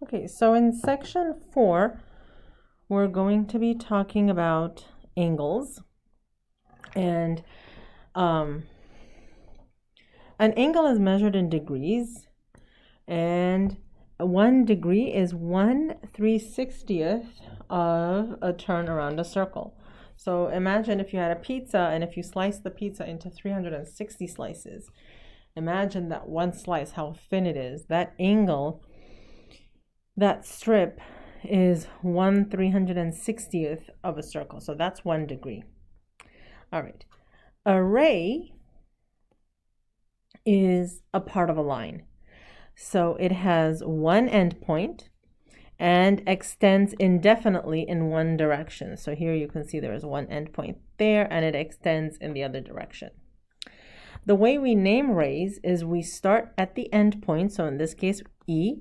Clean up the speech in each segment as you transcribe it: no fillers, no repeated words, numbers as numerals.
Okay, so in section 4, we're going to be talking about angles. And an angle is measured in degrees, and 1 degree is 1/360th of a turn around a circle. So imagine if you had a pizza, and if you slice the pizza into 360 slices, imagine that one slice, how thin it is. That angle, that strip, is 1/360th of a circle. So that's 1 degree. All right. A ray is a part of a line. So it has one endpoint and extends indefinitely in one direction. So here you can see there is one endpoint there, and it extends in the other direction. The way we name rays is we start at the endpoint, so in this case E,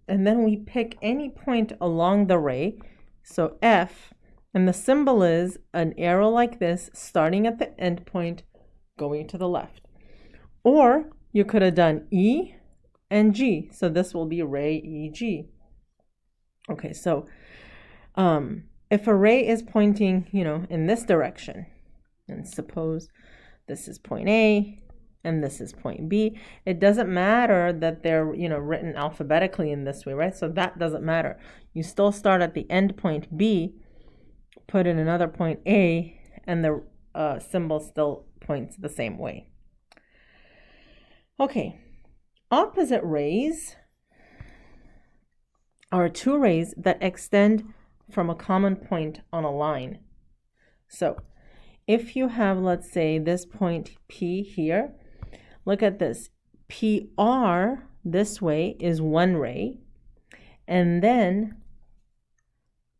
and then we pick any point along the ray, so F, and the symbol is an arrow like this, starting at the endpoint, going to the left. Or you could have done E and G, so this will be ray EG. Okay, so if a ray is pointing, in this direction, and suppose this is point A and this is point B, it doesn't matter that they're, written alphabetically in this way, right? So that doesn't matter. You still start at the end point B, put in another point A, and the symbol still points the same way. Okay, opposite rays are two rays that extend from a common point on a line. So if you have, let's say, this point P here, look at this. PR this way is one ray, and then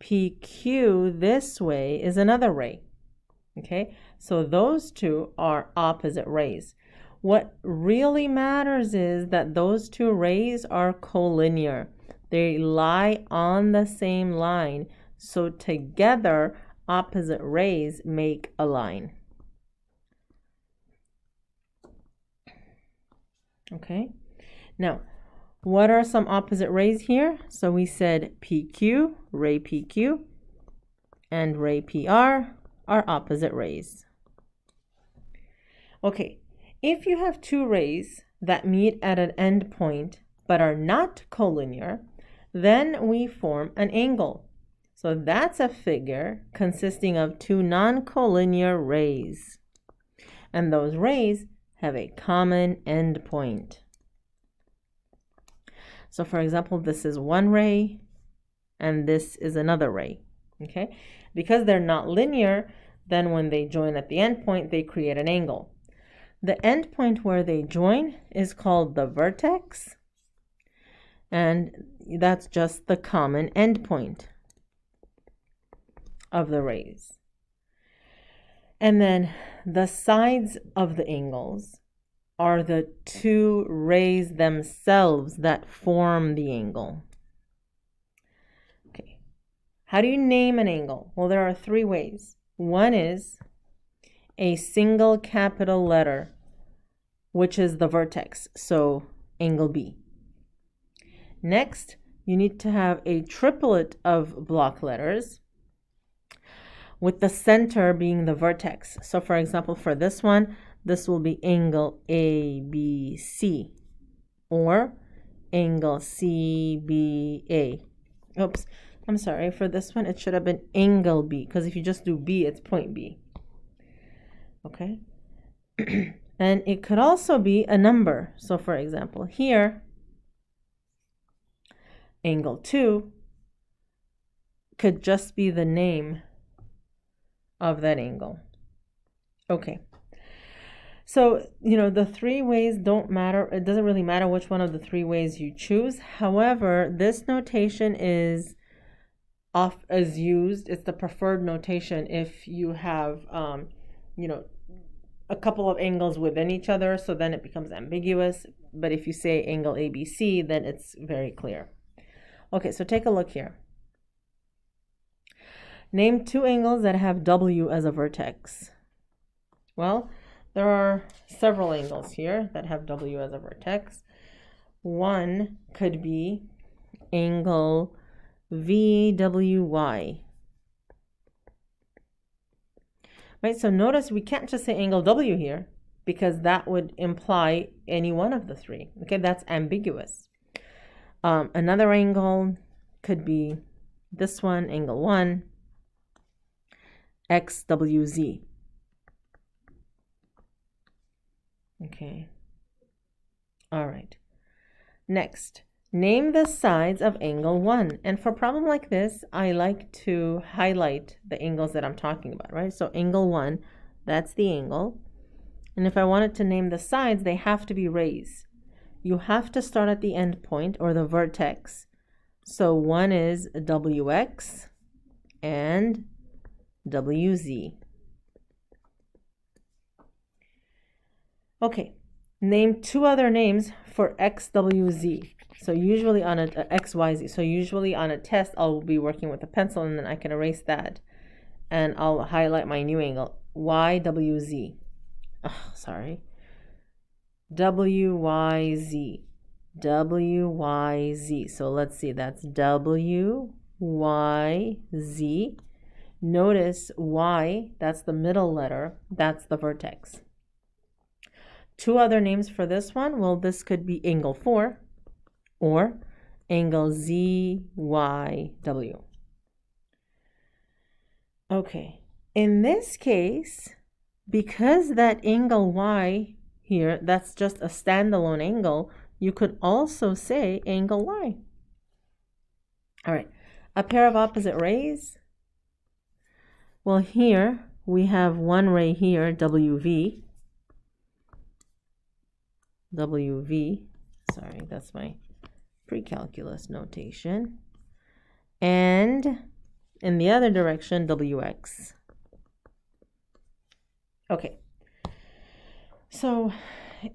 PQ this way is another ray. Okay, so those two are opposite rays. What really matters is that those two rays are collinear. They lie on the same line, so together opposite rays make a line. Okay, now what are some opposite rays here? So we said PQ, ray PQ, and ray PR are opposite rays. Okay, if you have two rays that meet at an endpoint but are not collinear, then we form an angle. So that's a figure consisting of two non-collinear rays. And those rays have a common endpoint. So for example, this is one ray and this is another ray. Okay? Because they're not linear, then when they join at the endpoint, they create an angle. The endpoint where they join is called the vertex, and that's just the common endpoint of the rays. And then the sides of the angles are the two rays themselves that form the angle. Okay, how do you name an angle? Well, there are three ways. One is a single capital letter, which is the vertex, so angle B. Next, you need to have a triplet of block letters, with the center being the vertex. So for example, for this one, this will be angle ABC, or angle CBA. Oops, I'm sorry, for this one, it should have been angle B, because if you just do B, it's point B. Okay. And it could also be a number. So for example, here, angle 2 could just be the name of that angle. Okay. So, the three ways don't matter. It doesn't really matter which one of the three ways you choose. However, this notation is used. It's the preferred notation if you have, a couple of angles within each other, so then it becomes ambiguous. But if you say angle ABC, then it's very clear. Okay, so take a look here. Name two angles that have W as a vertex. Well, there are several angles here that have W as a vertex. One could be angle VWY. Right, so notice we can't just say angle W here because that would imply any one of the three. Okay, that's ambiguous. Another angle could be this one, angle 1, XWZ. Okay. All right. Next, name the sides of angle 1. And for a problem like this, I like to highlight the angles that I'm talking about, right? So angle 1, that's the angle. And if I wanted to name the sides, they have to be raised. You have to start at the end point or the vertex. So one is WX and WZ. Okay, name two other names for XWZ. So usually on a XYZ. So usually on a test, I'll be working with a pencil and then I can erase that. And I'll highlight my new angle, YWZ. Oh, sorry. WYZ. WYZ. So let's see, that's WYZ. Notice Y, that's the middle letter, that's the vertex. Two other names for this one, well, this could be angle 4 or angle ZYW. Okay, in this case, because that angle Y here, that's just a standalone angle, you could also say angle Y. All right, a pair of opposite rays. Well, here we have one ray here, WV. WV, sorry, that's my pre-calculus notation. And in the other direction, WX. Okay, so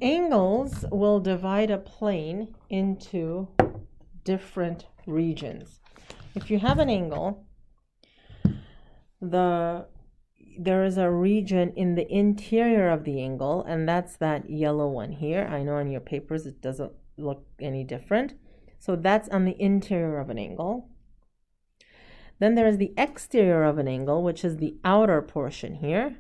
angles will divide a plane into different regions. If you have an angle, there is a region in the interior of the angle, and that's that yellow one here. I know on your papers it doesn't look any different. So that's on the interior of an angle. Then there is the exterior of an angle, which is the outer portion here.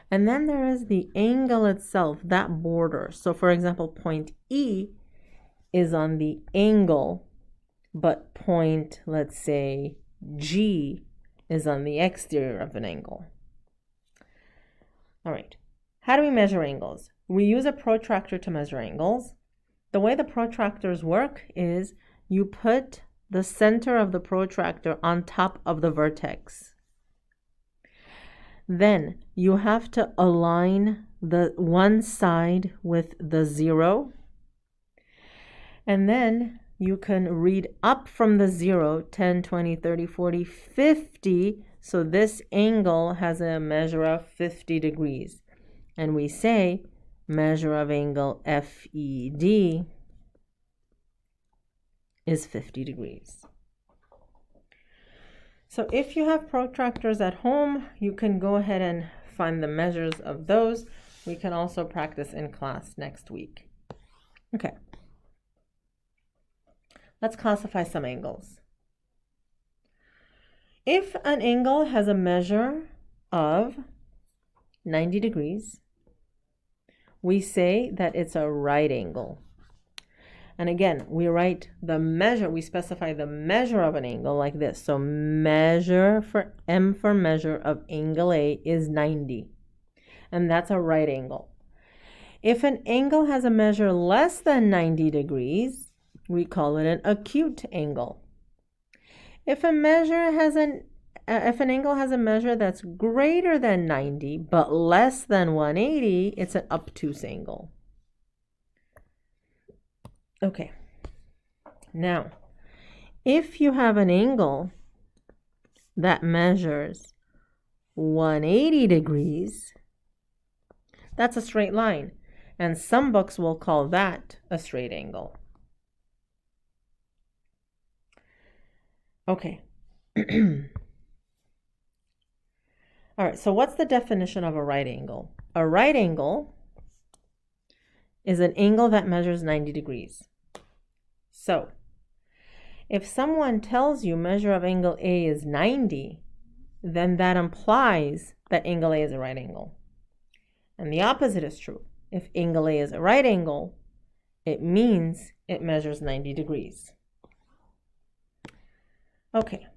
And then there is the angle itself, that border. So for example, point E is on the angle, but point, let's say, G is on the exterior of an angle. All right, how do we measure angles? We use a protractor to measure angles. The way the protractors work is you put the center of the protractor on top of the vertex. Then you have to align the one side with the 0. And then you can read up from the 0, 10, 20, 30, 40, 50. So this angle has a measure of 50 degrees. And we say measure of angle FED is 50 degrees. So if you have protractors at home, you can go ahead and find the measures of those. We can also practice in class next week. Okay. Let's classify some angles. If an angle has a measure of 90 degrees, we say that it's a right angle. And again, we write the measure, we specify the measure of an angle like this. So measure for M for measure of angle A is 90. And that's a right angle. If an angle has a measure less than 90 degrees, we call it an acute angle. If an angle has a measure that's greater than 90 but less than 180, it's an obtuse angle. Okay. Now, if you have an angle that measures 180 degrees, that's a straight line, and some books will call that a straight angle. Okay. All right, so what's the definition of a right angle? A right angle is an angle that measures 90 degrees. So If someone tells you measure of angle A is 90, then that implies that angle A is a right angle. And the opposite is true. If angle A is a right angle, it means it measures 90 degrees. Okay.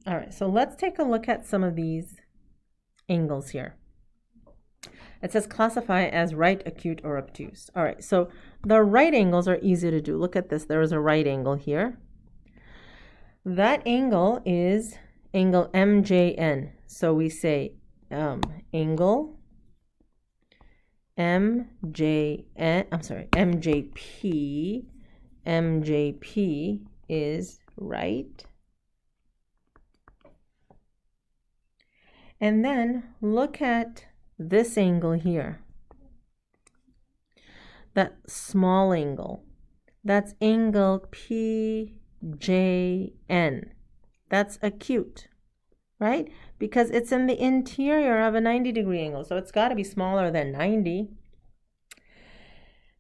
All right, so let's take a look at some of these angles here. It says classify as right, acute, or obtuse. All right, so the right angles are easy to do. Look at this. There is a right angle here. That angle is angle MJN. So we say angle MJP. MJP is right. And then look at this angle here. That small angle. That's angle PJN. That's acute, right? Because it's in the interior of a 90-degree angle, so it's got to be smaller than 90.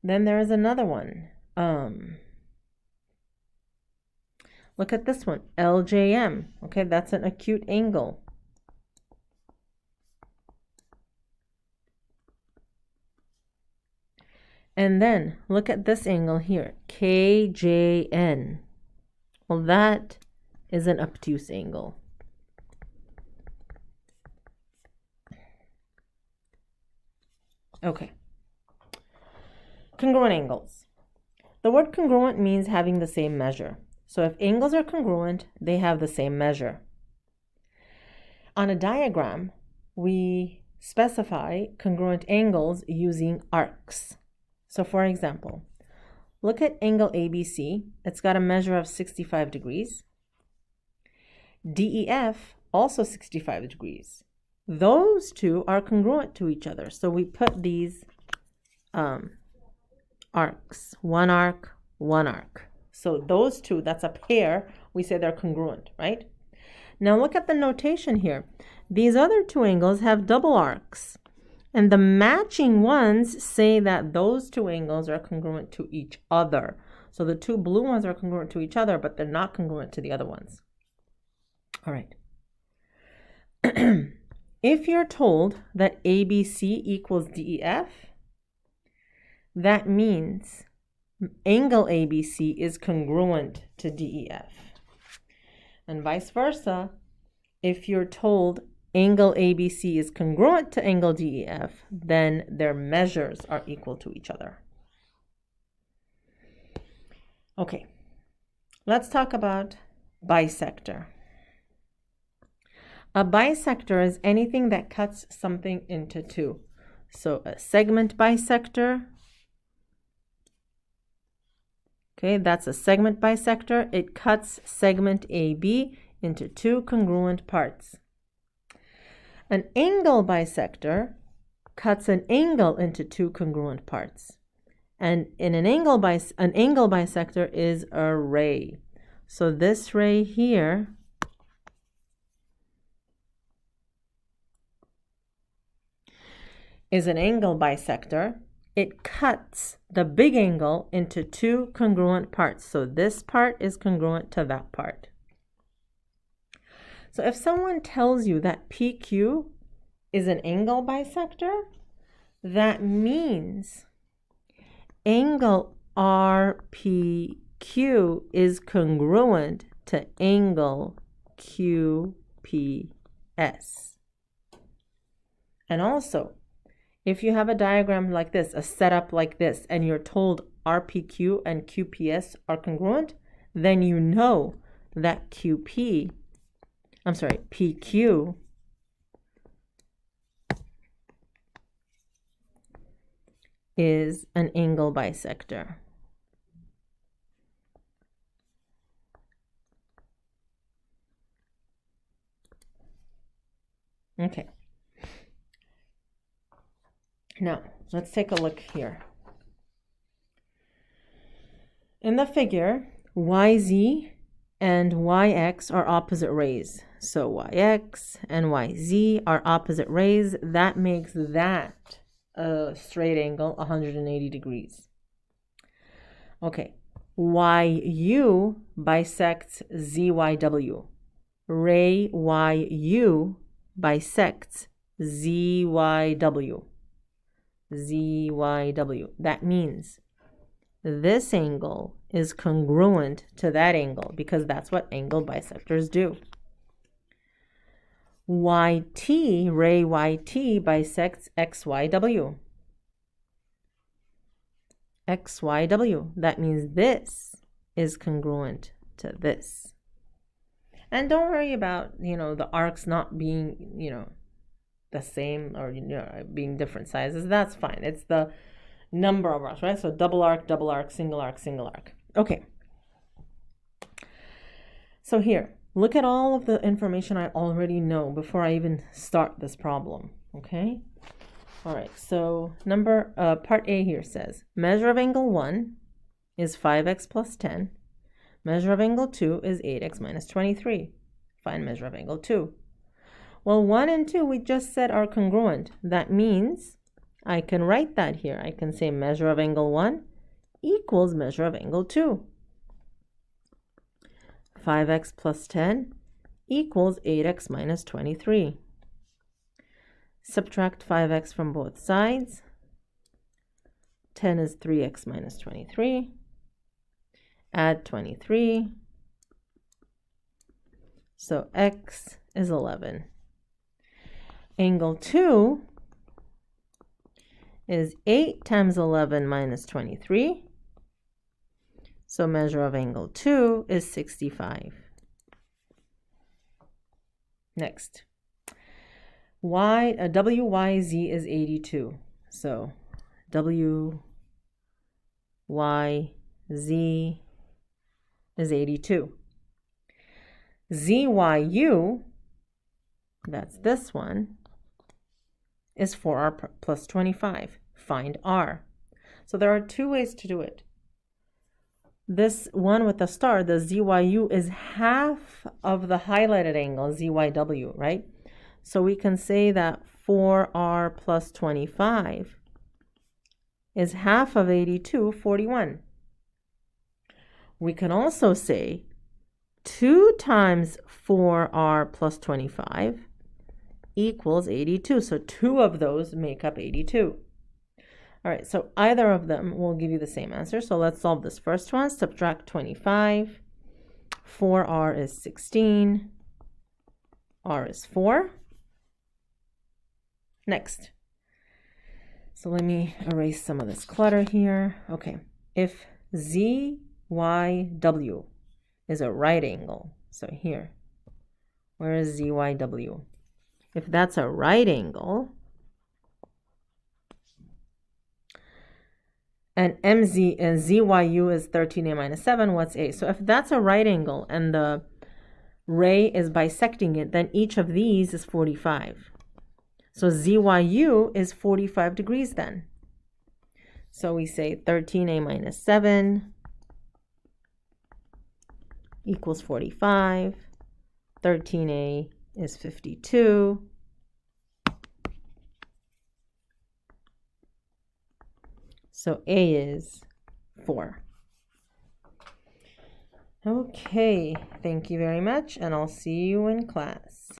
Then there is another one. Look at this one, LJM. Okay, that's an acute angle. And then look at this angle here, KJN. Well, that is an obtuse angle. Okay. Congruent angles. The word congruent means having the same measure. So if angles are congruent, they have the same measure. On a diagram, we specify congruent angles using arcs. So for example, look at angle ABC. It's got a measure of 65 degrees. DEF, also 65 degrees. Those two are congruent to each other. So we put these arcs, one arc, one arc. So those two, that's a pair, we say they're congruent, right? Now look at the notation here. These other two angles have double arcs. And the matching ones say that those two angles are congruent to each other. So the two blue ones are congruent to each other, but they're not congruent to the other ones. All right. If you're told that ABC equals DEF, that means angle ABC is congruent to DEF. And vice versa, if you're told angle ABC is congruent to angle DEF, then their measures are equal to each other. Okay, let's talk about bisector. A bisector is anything that cuts something into two. So a segment bisector, okay, that's a segment bisector. It cuts segment AB into two congruent parts. An angle bisector cuts an angle into two congruent parts. And in an angle bisector is a ray. So this ray here is an angle bisector. It cuts the big angle into two congruent parts. So this part is congruent to that part. So if someone tells you that PQ is an angle bisector, that means angle RPQ is congruent to angle QPS. And also, if you have a diagram like this, a setup like this, and you're told RPQ and QPS are congruent, then you know that PQ is an angle bisector. Okay. Now, let's take a look here. In the figure, YZ and YX are opposite rays. So YX and YZ are opposite rays. That makes that a straight angle 180 degrees. Okay, YU bisects ZYW. Ray YU bisects ZYW. ZYW. That means this angle is congruent to that angle because that's what angle bisectors do. YT, ray YT bisects XYW. XYW. That means this is congruent to this. And don't worry about, the arcs not being, the same or, being different sizes. That's fine. It's the number of arcs, right? So double arc, single arc, single arc. Okay. So here, look at all of the information I already know before I even start this problem, okay? All right, so part A here says, measure of angle 1 is 5x plus 10. Measure of angle 2 is 8x minus 23. Find measure of angle 2. Well, 1 and 2 we just said are congruent. That means I can write that here. I can say measure of angle 1 equals measure of angle 2. 5x plus 10 equals 8x minus 23. Subtract 5x from both sides. 10 is 3x minus 23. Add 23. So x is 11. Angle 2 is 8 times 11 minus 23. So measure of angle 2 is 65. Next. WYZ is 82. So WYZ is 82. ZYU, that's this one, is 4R plus 25. Find R. So there are two ways to do it. This one with the star, the ZYU, is half of the highlighted angle, ZYW, right? So we can say that 4R plus 25 is half of 82, 41. We can also say 2 times 4R plus 25 equals 82. So 2 of those make up 82. All right, so either of them will give you the same answer. So let's solve this first one. Subtract 25. 4R is 16. R is 4. Next. So let me erase some of this clutter here. Okay, if ZYW is a right angle, so here, where is ZYW? If that's a right angle, and ZYU is 13a minus 7, what's a? So if that's a right angle and the ray is bisecting it, then each of these is 45. So ZYU is 45 degrees then. So we say 13a minus 7 equals 45. 13a is 52. So A is 4. Okay, thank you very much, and I'll see you in class.